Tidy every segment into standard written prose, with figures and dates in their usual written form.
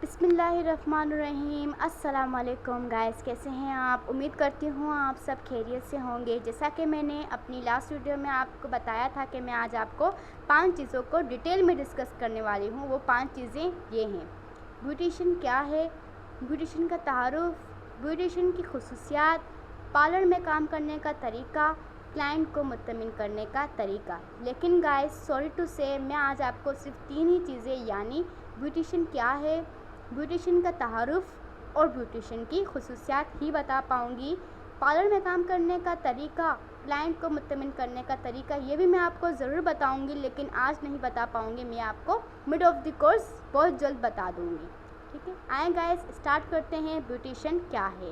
بسم اللہ الرحمن الرحیم۔ السلام علیکم گائز، کیسے ہیں آپ؟ امید کرتی ہوں آپ سب خیریت سے ہوں گے۔ جیسا کہ میں نے اپنی لاسٹ ویڈیو میں آپ کو بتایا تھا کہ میں آج آپ کو 5 چیزوں کو ڈیٹیل میں ڈسکس کرنے والی ہوں۔ وہ 5 چیزیں یہ ہیں: بیوٹیشین کیا ہے، بیوٹیشین کا تعارف، بیوٹیشین کی خصوصیات، پارلر میں کام کرنے کا طریقہ، کلائنٹ کو مطمئن کرنے کا طریقہ۔ لیکن گائز سوری ٹو سے میں آج آپ کو صرف 3 ہی چیزیں یعنی بیوٹیشین کیا ہے، بیوٹیشین کا تعارف اور بیوٹیشین کی خصوصیات ہی بتا پاؤں گی۔ پارلر میں کام کرنے کا طریقہ، کلائنٹ کو مطمئن کرنے کا طریقہ یہ بھی میں آپ کو ضرور بتاؤں گی، لیکن آج نہیں بتا پاؤں گی، میں آپ کو مڈ آف دی کورس بہت جلد بتا دوں گی۔ ٹھیک ہے، آئیں گائز اسٹارٹ کرتے ہیں۔ بیوٹیشین کیا ہے؟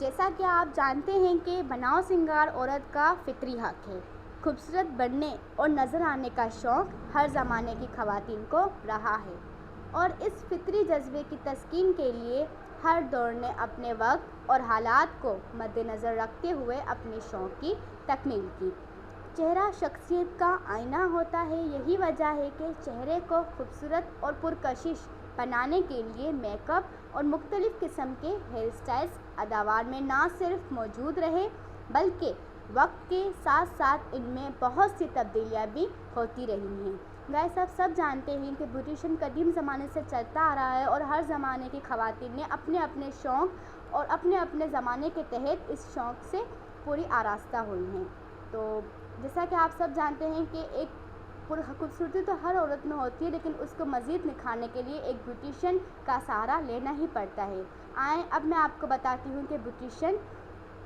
جیسا کہ آپ جانتے ہیں کہ بناؤ سنگار عورت کا فطری حق ہے۔ خوبصورت بننے اور نظر آنے کا شوق ہر زمانے کی خواتین کو رہا ہے، اور اس فطری جذبے کی تسکین کے لیے ہر دور نے اپنے وقت اور حالات کو مد نظر رکھتے ہوئے اپنے شوق کی تکمیل کی۔ چہرہ شخصیت کا آئینہ ہوتا ہے، یہی وجہ ہے کہ چہرے کو خوبصورت اور پرکشش بنانے کے لیے میک اپ اور مختلف قسم کے ہیئر سٹائلز ادوار میں نہ صرف موجود رہے بلکہ وقت کے ساتھ ساتھ ان میں بہت سی تبدیلیاں بھی ہوتی رہی ہیں۔ گائز آپ سب جانتے ہیں کہ بیوٹیشین قدیم زمانے سے چلتا آ رہا ہے، اور ہر زمانے کی خواتین نے اپنے اپنے شوق اور اپنے اپنے زمانے کے تحت اس شوق سے پوری آراستہ ہوئی ہیں۔ تو جیسا کہ آپ سب جانتے ہیں کہ ایک خوبصورتی تو ہر عورت میں ہوتی ہے، لیکن اس کو مزید نکھارنے کے لیے ایک بیوٹیشین کا سہارا لینا ہی پڑتا ہے۔ آئیں اب میں آپ کو بتاتی ہوں کہ بیوٹیشین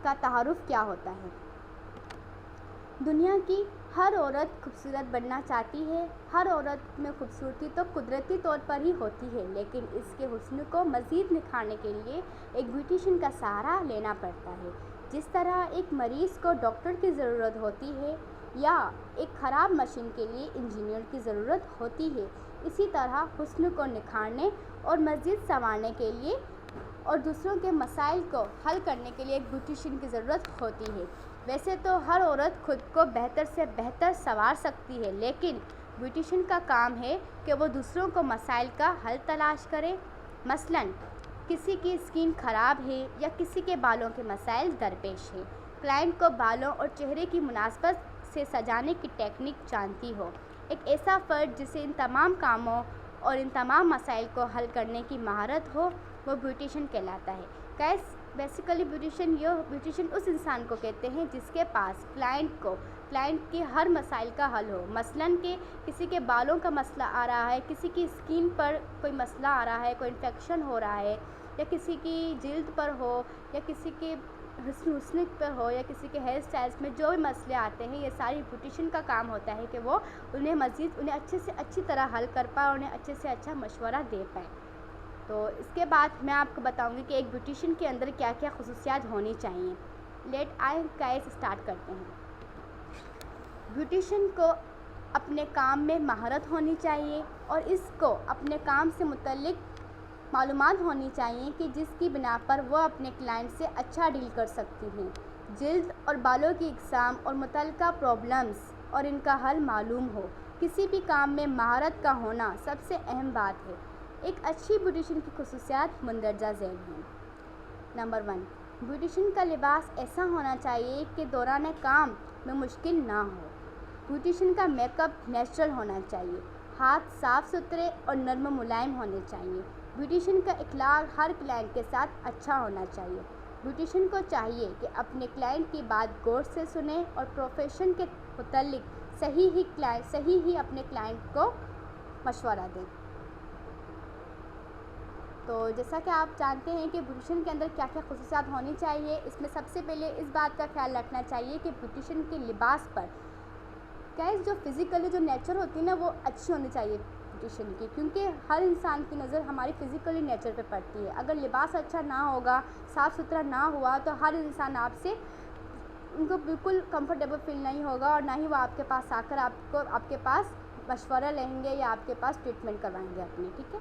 کا تعارف کیا ہوتا ہے۔ دنیا کی ہر عورت خوبصورت بننا چاہتی ہے۔ ہر عورت میں خوبصورتی تو قدرتی طور پر ہی ہوتی ہے، لیکن اس کے حسن کو مزید نکھارنے کے لیے ایک بیوٹیشین کا سہارا لینا پڑتا ہے۔ جس طرح ایک مریض کو ڈاکٹر کی ضرورت ہوتی ہے یا ایک خراب مشین کے لیے انجینئر کی ضرورت ہوتی ہے، اسی طرح حسن کو نکھارنے اور مزید سنوارنے کے لیے اور دوسروں کے مسائل کو حل کرنے کے لیے ایک بیوٹیشین کی ضرورت ہوتی ہے۔ ویسے تو ہر عورت خود کو بہتر سے بہتر سنوار سکتی ہے، لیکن بیوٹیشین کا کام ہے کہ وہ دوسروں کو مسائل کا حل تلاش کرے۔ مثلاً کسی کی اسکن خراب ہے یا کسی کے بالوں کے مسائل درپیش ہیں، کلائنٹ کو بالوں اور چہرے کی مناسبت سے سجانے کی ٹیکنیک جانتی ہو۔ ایک ایسا فرد جسے ان تمام کاموں اور ان تمام مسائل کو حل کرنے کی مہارت ہو، وہ بیوٹیشین کہلاتا ہے۔ گائز بیسیکلی بیوٹیشین اس انسان کو کہتے ہیں جس کے پاس کلائنٹ کے ہر مسائل کا حل ہو۔ مثلاً کہ کسی کے بالوں کا مسئلہ آ رہا ہے، کسی کی اسکن پر کوئی مسئلہ آ رہا ہے، کوئی انفیکشن ہو رہا ہے، یا کسی کی جلد پر ہو، یا کسی کے حسن پر ہو، یا کسی کے ہیئر سٹائلز میں جو بھی مسئلے آتے ہیں، یہ ساری بیوٹیشین کا کام ہوتا ہے کہ وہ انہیں اچھے سے اچھی طرح حل کر پائے، انہیں اچھے سے اچھا مشورہ دے پائے۔ تو اس کے بعد میں آپ کو بتاؤں گی کہ ایک بیوٹیشین کے اندر کیا کیا خصوصیات ہونی چاہیے۔ آئیں گائز اسٹارٹ کرتے ہیں۔ بیوٹیشین کو اپنے کام میں مہارت ہونی چاہیے، اور اس کو اپنے کام سے متعلق معلومات ہونی چاہیے کہ جس کی بنا پر وہ اپنے کلائنٹ سے اچھا ڈیل کر سکتی ہیں۔ جلد اور بالوں کی اقسام اور متعلقہ پرابلمز اور ان کا حل معلوم ہو۔ کسی بھی کام میں مہارت کا ہونا سب سے اہم بات ہے۔ ایک اچھی بیوٹیشین کی خصوصیات مندرجہ ذیل ہیں۔ نمبر 1، بیوٹیشین کا لباس ایسا ہونا چاہیے کہ دوران کام میں مشکل نہ ہو۔ بیوٹیشین کا میک اپ نیچرل ہونا چاہیے۔ ہاتھ صاف ستھرے اور نرم ملائم ہونے چاہیے۔ بیوٹیشین کا اخلاق ہر کلائنٹ کے ساتھ اچھا ہونا چاہیے۔ بیوٹیشین کو چاہیے کہ اپنے کلائنٹ کی بات غور سے سنیں اور پروفیشن کے متعلق صحیح ہی اپنے کلائنٹ کو مشورہ دیں۔ تو جیسا کہ آپ جانتے ہیں کہ بیوٹیشین کے اندر کیا کیا خصوصیات ہونی چاہیے، اس میں سب سے پہلے اس بات کا خیال رکھنا چاہیے کہ بیوٹیشین کے لباس پر گائز جو فزیکلی جو نیچر ہوتی ہے نا، وہ اچھی ہونی چاہیے بیوٹیشین کی، کیونکہ ہر انسان کی نظر ہماری فزیکلی نیچر پہ پڑتی ہے۔ اگر لباس اچھا نہ ہوگا، صاف ستھرا نہ ہوا، تو ہر انسان ان کو بالکل کمفرٹیبل فیل نہیں ہوگا، اور نہ ہی وہ آپ کے پاس آ کر آپ کے پاس مشورہ لیں گے یا آپ کے پاس ٹریٹمنٹ کروائیں گے اپنے۔ ٹھیک ہے،